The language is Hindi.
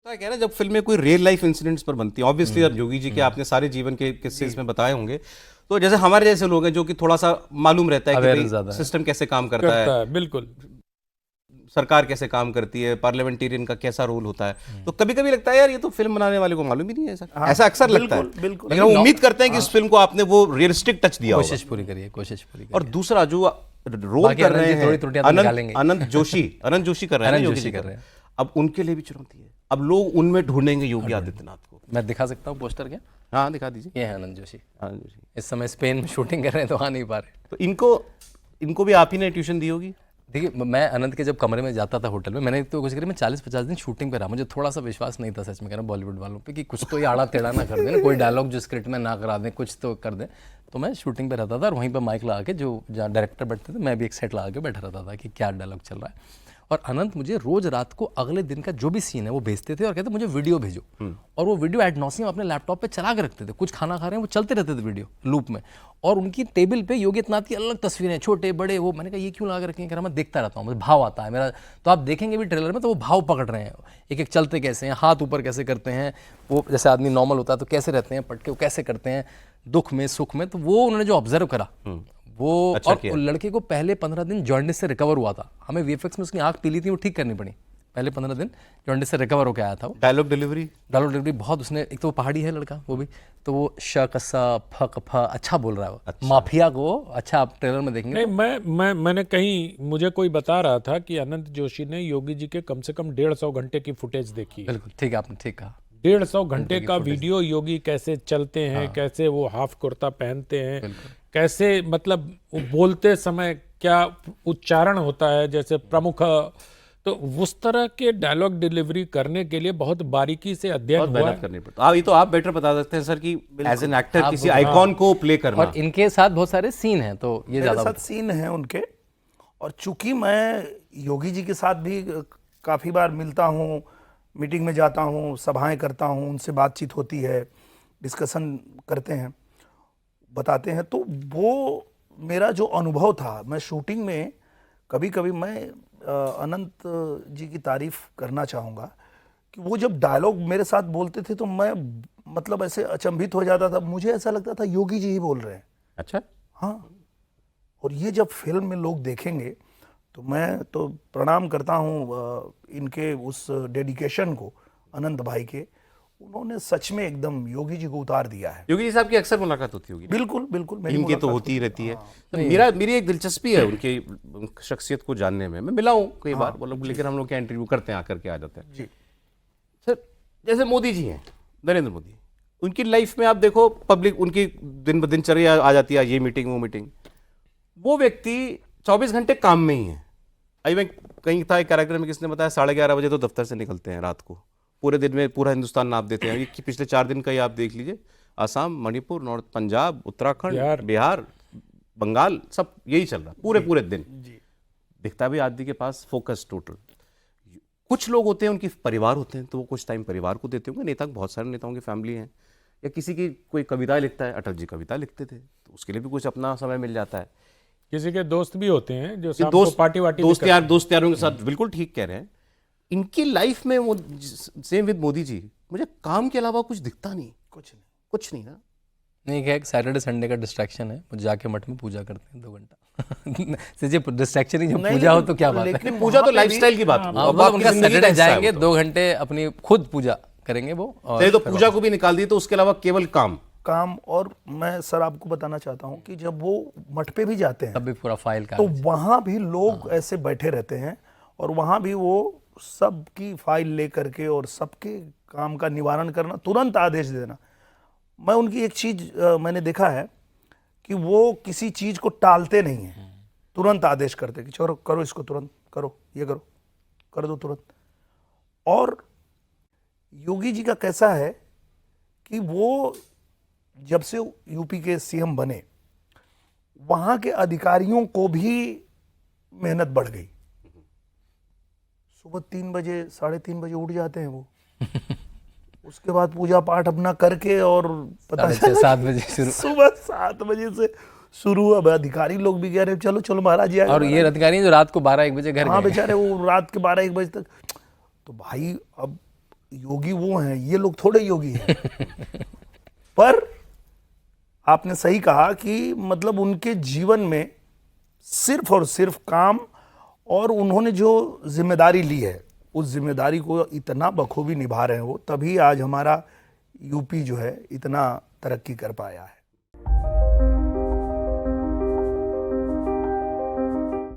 तो कह रहा जब फिल्में कोई रियल लाइफ इंसिडेंट्स पर बनती है, ऑब्वियसली अब योगी जी के आपने सारे जीवन के किस्से इसमें बताए होंगे, तो जैसे हमारे जैसे लोग हैं जो कि थोड़ा सा मालूम रहता है कि भाई सिस्टम कैसे काम करता है, बिल्कुल सरकार कैसे काम करती है, पार्लियामेंटेरियन का कैसा रोल होता है, तो कभी कभी लगता है यार ये तो फिल्म बनाने वाले को मालूम ही नहीं है ऐसा। हाँ, ऐसा अक्सर लगता है, बिल्कुल। लेकिन हम उम्मीद करते हैं कि इस फिल्म को आपने वो रियलिस्टिक टच दिया होगा। कोशिश पूरी करिए, कोशिश पूरी करिए। और दूसरा जो रोल कर रहे हैं अनंत जोशी कर रहे हैं, अब उनके लिए भी चुनौती है। अब लोग उनमें ढूंढेंगे योगी आदित्यनाथ को। मैं दिखा सकता हूँ पोस्टर क्या? हाँ दिखा दीजिए। ये है आनंद जोशी। इस समय स्पेन में शूटिंग कर रहे हैं तो आ नहीं पा रहे। तो इनको भी आप ही ने ट्यूशन दी होगी। देखिए मैं अनंत के जब कमरे में जाता था होटल में, मैंने तो कोशिश करी, मैं 40-50 दिन शूटिंग पे रहा। मुझे थोड़ा सा विश्वास नहीं था सच में कह रहा बॉलीवुड वालों पे कि कुछ तो ये आड़ा टेढ़ा ना कर दें, कोई डायलॉग जो स्क्रिप्ट में ना करा दें, कुछ तो कर दें। तो मैं शूटिंग पे रहता था और वहीं पर माइक लगा के, जो जहाँ डायरेक्टर बैठते थे, मैं भी एक सेट लगा के बैठा रहता था कि क्या डायलॉग चल रहा है। और अनंत मुझे रोज रात को अगले दिन का जो भी सीन है वो भेजते थे और कहते मुझे वीडियो भेजो। और वो वीडियो एड नॉसिम अपने लैपटॉप पे चला के रखते थे। कुछ खाना खा रहे हैं वो चलते रहते थे वीडियो लूप में, और उनकी टेबल पे योगी आदित्यनाथ की अलग तस्वीरें, छोटे बड़े। वो मैंने कहा ये क्यों लगा के रखे हैं? कह रहा मैं देखता रहता हूँ, मुझे भाव आता है मेरा। तो आप देखेंगे भी ट्रेलर में तो वो भाव पकड़ रहे हैं, एक एक चलते कैसे हैं, हाथ ऊपर कैसे करते हैं, वो जैसे आदमी नॉर्मल होता है तो कैसे रहते हैं, पटके वो कैसे करते हैं, दुख में सुख में। तो वो उन्होंने जो ऑब्जर्व करा वो, अच्छा और लड़के को पहले 15 दिन जॉन्डिस से रिकवर हुआ था। हमें वीएफएक्स में उसकी आंख पीली थी, वो ठीक करनी पड़ी। पहले 15 दिन जॉन्डिस से रिकवर होकर आया था वो। डायलॉग डिलीवरी बहुत उसने, एक तो वो पहाड़ी है लड़का वो भी, तो वो श कसा फ कफा अच्छा बोल रहा है वो। अच्छा। माफिया को अच्छा आप ट्रेलर में देखेंगे। नहीं, मैंने कहीं, मुझे कोई बता रहा था कि अनंत जोशी ने योगी जी के कम से कम 150 घंटे की फुटेज देखी। बिल्कुल ठीक है, आपने ठीक कहा। 150 घंटे का वीडियो, योगी कैसे चलते हैं, कैसे वो हाफ कुर्ता पहनते हैं, कैसे मतलब वो बोलते समय क्या उच्चारण होता है, जैसे प्रमुख, तो उस तरह के डायलॉग डिलीवरी करने के लिए बहुत बारीकी से अध्ययन हुआ है। करनी पड़ता। ये तो आप बेटर बता सकते हैं सर कि एज एन एक्टर किसी आइकॉन को प्ले करना। और इनके साथ बहुत सारे सीन हैं, तो ये मेरे साथ सीन हैं उनके। और चूंकि मैं योगी जी के साथ भी काफ़ी बार मिलता हूँ, मीटिंग में जाता हूँ, सभाएं करता हूँ, उनसे बातचीत होती है, डिस्कशन करते हैं, बताते हैं। तो वो मेरा जो अनुभव था, मैं शूटिंग में कभी कभी मैं अनंत जी की तारीफ करना चाहूँगा कि वो जब डायलॉग मेरे साथ बोलते थे तो मैं मतलब ऐसे अचंभित हो जाता था। मुझे ऐसा लगता था योगी जी ही बोल रहे हैं। अच्छा। हाँ। और ये जब फिल्म में लोग देखेंगे तो मैं तो प्रणाम करता हूँ इनके उस डेडिकेशन को, अनंत भाई के। उन्होंने सच में एकदम योगी जी को उतार दिया है। योगी जी साहब की अक्सर मुलाकात होती होगी। बिल्कुल बिल्कुल, इनकी तो होती ही रहती है। तो मेरी एक दिलचस्पी है उनकी शख्सियत को जानने में। मैं मिला हूँ कई बार, लेकिन हम लोग क्या इंटरव्यू करते हैं, आकर के आ जाते हैं। जी सर, जैसे मोदी जी हैं, नरेंद्र मोदी, उनकी लाइफ में आप देखो पब्लिक उनकी दिन ब दिनचर्या आ जाती है, ये मीटिंग वो मीटिंग। वो व्यक्ति 24 घंटे काम में ही है। अभी मैं कहीं था एक कैरेक्टर में, किसने बताया 11:30 बजे तो दफ्तर से निकलते हैं रात को, पूरे दिन में पूरा हिंदुस्तान नाप देते हैं। कि पिछले 4 दिन का ही आप देख लीजिए, असम, मणिपुर, नॉर्थ पंजाब, उत्तराखंड, बिहार, बंगाल, सब यही चल रहा पूरे दिन। दिखता भी आदमी के पास फोकस टोटल। कुछ लोग होते हैं उनकी परिवार होते हैं, तो वो कुछ टाइम परिवार को देते होंगे। नेता, बहुत सारे नेताओं की फैमिली है, या किसी की कोई कविता लिखता है, अटल जी कविता लिखते थे, तो उसके लिए भी कुछ अपना समय मिल जाता है। किसी के दोस्त भी होते हैं जो दोस्त पार्टी वार्टी दोस्त यारों के साथ। बिल्कुल ठीक कह रहे हैं। इनकी लाइफ में वो सेम विद मोदी जी, मुझे काम के अलावा कुछ दिखता नहीं, कुछ नहीं ना। नहीं, क्या सैटरडे संडे का डिस्ट्रैक्शन है, मुझे जाके मठ में पूजा करते हैं 2 घंटा। डिस्ट्रैक्शन ही जब पूजा हो तो क्या बात है। पूजा तो लाइफस्टाइल की बात है। अब उनका सैटरडे जाएंगे 2 घंटे अपनी खुद पूजा करेंगे वो। तो पूजा को भी निकाल दी, तो उसके अलावा केवल काम। और मैं सर आपको बताना चाहता हूँ कि जब वो मठ पे भी जाते हैं तब भी पूरा फाइल का, तो वहाँ भी लोग ऐसे बैठे रहते हैं, और वहाँ भी वो सबकी फाइल लेकर के और सबके काम का निवारण करना, तुरंत आदेश देना। मैं उनकी एक चीज मैंने देखा है कि वो किसी चीज को टालते नहीं हैं, तुरंत आदेश करते कि चलो करो, इसको तुरंत करो, ये करो, कर दो तुरंत। और योगी जी का कैसा है कि वो जब से यूपी के सीएम बने, वहां के अधिकारियों को भी मेहनत बढ़ गई। सुबह 3 बजे 3:30 बजे उठ जाते हैं वो। उसके बाद पूजा पाठ अपना करके, और पता है 7 बजे शुरू, सुबह 7 बजे से शुरू। अब अधिकारी लोग भी कह रहे चलो चलो महाराज। और ये अधिकारी जो रात को 12-1 बजे घर, हाँ बेचारे वो रात के 12-1 बजे तक। तो भाई अब योगी वो हैं, ये लोग थोड़े योगी हैं। पर आपने सही कहा कि मतलब उनके जीवन में सिर्फ और सिर्फ काम, और उन्होंने जो जिम्मेदारी ली है उस जिम्मेदारी को इतना बखूबी निभा रहे हैं वो, तभी आज हमारा यूपी जो है इतना तरक्की कर पाया है।